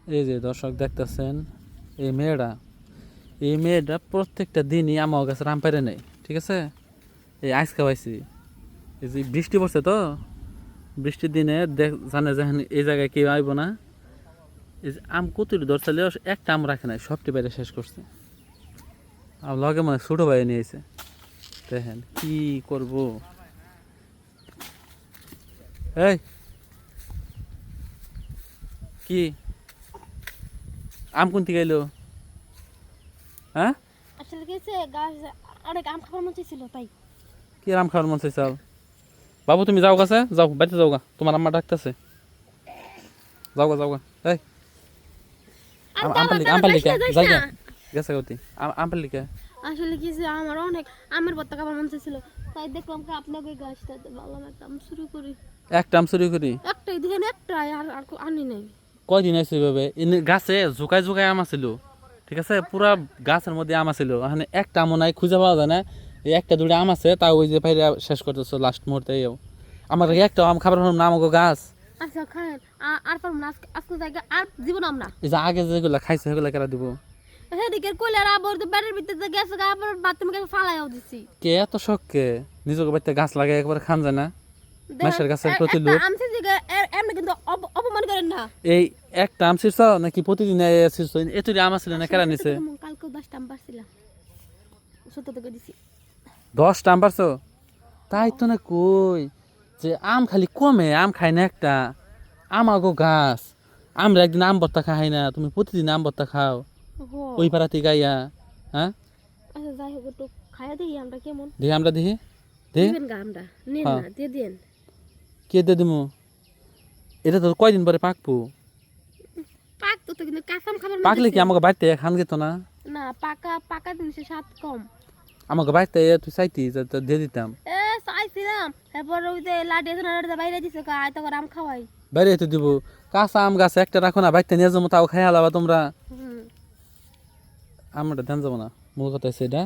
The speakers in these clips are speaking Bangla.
এই যে দর্শক দেখতেছেন, এই মেয়েটা প্রত্যেকটা দিনই আমার কাছে আম পেরে নেই, ঠিক আছে। এই আইস খাওয়াইছি, এই যে বৃষ্টি পড়ছে তো, বৃষ্টির দিনে জানে যে এই জায়গায় কেউ আইব না। এই যে আম কতটি ধরছিল, একটা আম রাখে নাই, সবটি বাইরে শেষ করছে। আর লগে মানে ছোটো ভাই নিয়েছে, দেখেন কি করব। এই কি আম কোনটি গাইলো? হ্যাঁ, আসলে কি হয়েছে, গাছ অনেক আম খাবার মন চাইছিল তাই। কি আম খাওয়ার মন চাইছে? বাবু তুমি যাও গাছে, যাও বাড়িতে যাও গা, তোমার আম্মা ডাকতেছে। যাও গা, যাও গা। এই আম পাল্লিকা যাই গা, গেছে গতি আম পাল্লিকা। আসলে কি যে আমার অনেক আমের ভর্তা খাবার মন চাইছিল, তাই দেখলাম কি আপনাকে গাছটাতে ভাবলাম একটা আম শুরু করি। একটা আম চুরি করি? একটাই দেখেন, একটাই, আর আর আনি নাই। কয়দিন আছে এইভাবে? এনে গাছে ঝুকাই ঝুকাই আম আছিল, ঠিক আছে, পুরা গাছের মধ্যে আম আছিল, এখানে একটা আমও নাই, খুঁজে পাওয়া যায় না। এই একটা দুটো আম আছে, তাও ওই যে পাইরা শেষ করতেছো লাস্ট মুহূর্তে। আমার একটা আম খাবার হলাম না, আমাকে গাছ। আচ্ছা খান, আর পারবো না আজকে, আজকে জায়গা আর জীবন আমরা। এই যে আগে যেগুলা খাইছে সেগুলা কেরা দিব? সেদিকে কইলার আবার তো ব্যাটের ভিতরে গেছে, আবার বাথরুমে গেছে ফালাইও দিছি। কে এত শখ কে নিজেকে বাড়িতে গাছ লাগে একবার খান যায় না? মাসের গাছের প্রতি একটা লোক। আম ছিঁড়ছে এমনি কিন্তু অপমান করেন না। এই একটা আম ছিড়ছ নাকি প্রতিদিন ছিড়ছ? এতটি আম আছিল না, কেরা নিছে? কালকে 10টা আম পারছিলাম, 70 টাকা দিছি। 10টা আম পারছো? তাই তো না কই যে আম খালি কমে, আম খাই না একটা। আমাগো গাছ, আমরা একদিন আম ভর্তা খাই না, তুমি প্রতিদিন আম ভর্তা খাও ওই পাড়াতে গাইয়া। হ্যাঁ, আচ্ছা যাই হোক, একটু খাইয়া দিই আমরা কেমন। দেখি আমরা দেখি, দেখি। দিবেন গা আমরা নেন হ্যাঁ, না, দিয়ে দেন। কে দিয়ে দিমু? এটা তো কয়দিন পরে পাকবো। পাক তো কিন্তু কাঁচা আম খাবার পাকলে কি আমাকে বাড়িতে খান যেত না? না, পাকা পাকা জিনিসের স্বাদ কম। আমাকে বাড়িতে তুই চাইতি যে তো দিয়ে দিতাম। চাইছিলাম, এরপর ওই যে লাডি আছে বাইরে দিছে, আয় তখন আম খাওয়াই। বাইরে তো দিব, কাঁচা আম গাছ একটা রাখো না, বাড়িতে নিয়ে যাবো, তাও খাই হালাবা তোমরা। হুম, আমরা ধ্যান যাবো না, মূল কথা হচ্ছে এটা।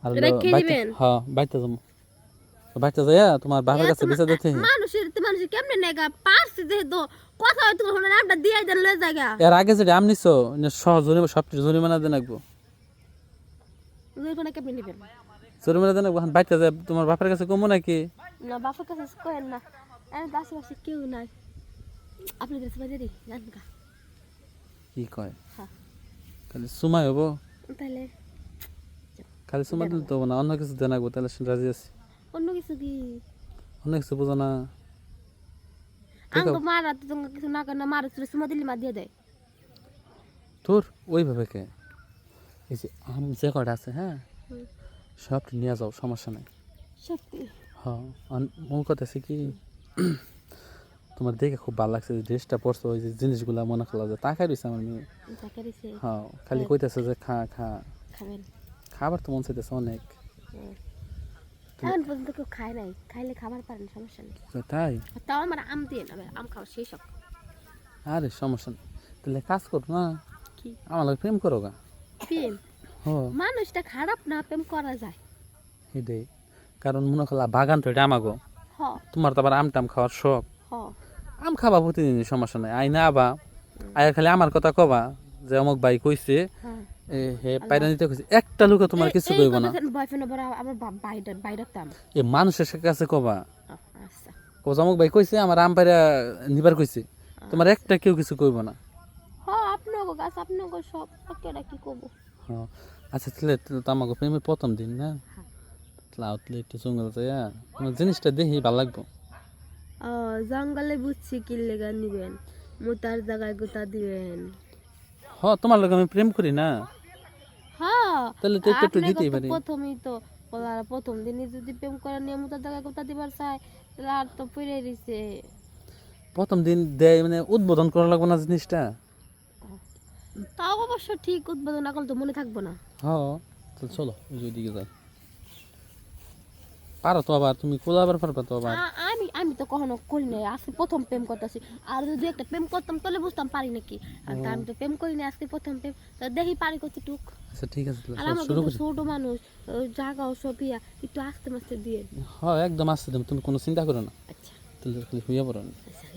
আর রেখে বাড়িতে, দিবেন। হ্যাঁ বাড়িতে যাবো, বাড়িতে যাইয়া তোমার বাপের কাছে বেঁচে দিতে। মানুষের কেমনে নেগা পারছে যেহেতু কথা হয়, তোমার আমটা দিয়ে দেন লয়ে জায়গা। এর আগে যেটা আম নিছো সহ সব জরিমানা দেন রাখবো, ওইখানে কেমনে নেবেন? জরিমানা দেন রাখবো। বাড়িতে যায় তোমার বাপের কাছে কমো নাকি? না, বাপের কাছে কয়েন না, আমি তো আশেপাশে কেউ নাই। আপনি কাছে বাজে দিই জান গা। কি কয়? হ্যাঁ, খালি সুমাই হবো? তাহলে খালি সুমাই দিলে তো হবো না, অন্য কিছু দেন রাখবো, তাহলে রাজি আছি। অন্য কিছু কি? অন্য কিছু বোঝো না? ঠিক আঙ্গ আছে মারা তো তোমাকে কিছু না করে, মারা তুলে সুমা দিলে মা দিয়ে দেয়। তোর ওইভাবে কে? এই যে আম যে কটা আছে, হ্যাঁ হুম, সব নিয়ে যাও, সমস্যা নাই। সত্যি। হ্যাঁ, মূল কথা আছে কি, তোমার দেখে খুব ভালো লাগছে, যে ড্রেসটা পরছো, ওই যে জিনিসগুলা মনে করলো যে তাকাই রয়েছে আমার মেয়ে। তাকারিছে। হ্যাঁ, খালি কইতেছে যে খা খা। খাবেন? খাবার তো মন চাইতেছে অনেক। হুম। এখন পর্যন্ত কেউ খায় নাই, খাইলে খাবার পারেন, সমস্যা নেই। তো তাই? তাও আমার আম দিয়ে না, আম খাওয়া সেই শখ। আরে সমস্যা নেই, তাহলে কাজ করো না, কি আমার লাগে প্রেম করো গা। প্রেম? হ, মানুষটা খারাপ না, প্রেম করা যায়। এটাই, কারণ মনে করলা বাগান তো এটা আমাগো, হ তোমার তো আবার আম টাম খাওয়ার শখ। হ। আম খাবা প্রতিদিন, সমস্যা নাই, আই না আবা, আয় খালি আমার কথা কবা যে অমুক ভাই কইছে, হ্যাঁ, হে পায়রা নিতে কইছে, একটা লোকে তোমার কিছু কইব না। বয়ফ্রেন্ড আবার বাইরে রাখতাম। এ মানুষের কাছে কবা, আচ্ছা। অমুক ভাই কইছে আমার আম পায়রা নিবার কইছে, তোমার একটা কেউ কিছু কইব না। হ, আপনার গাছ, আপনার সব কেটা কি করবো। হ্যাঁ, আচ্ছা তাহলে তো আমাকে প্রেমের প্রথম দিন না, হ্যাঁ। তাহলে আউটলে একটু জঙ্গল যাইয়া তোমার জিনিসটা দেখি ভালো লাগবো। ও, জঙ্গলে বুঝছি কি লেগা নিবেন, মুতার জায়গায় গুতা দিবেন। হ, তোমার লোক আমি প্রেম করি না, হ্যাঁ, তাহলে তো একটু একটু আপনাকে দিতেই তো পারি। প্রথমেই তো বলার, প্রথম দিনই যদি প্রেম করে নিয়ে মুতার জায়গায় গুতা দিবার চাই, তাহলে আর তো পড়ে রইছে। প্রথম দিন দেয় মানে উদ্বোধন করা লাগবো না জিনিসটা। তাও অবশ্য ঠিক, উদ্বোধন না করলে তো মনে থাকবো না। হ্যাঁ, তাহলে চলো ওই যে ওইদিকে যাই। পারো তো আবার, তুমি কোলাবার পারবা তো আবার। আমি আমি তো কখনো করি নাই, আজকে প্রথম প্রেম করতেছি। আর যদি একটা প্রেম করতাম তাহলে বুঝতাম পারি নাকি। আর তা আমি তো প্রেম করি না, আজকে প্রথম প্রেম, তো দেখি পারি কত টুক। আচ্ছা ঠিক আছে, আর তাহলে আমার শুরু কিন্তু করি। ছোট মানুষ, জাগাও সবিয়া, একটু আস্তে মাস্তে দিয়ে। হ্যাঁ একদম আসছে, তুমি কোনো চিন্তা করো না, আচ্ছা তাহলে খালি হইয়া পড়ো না। আচ্ছা।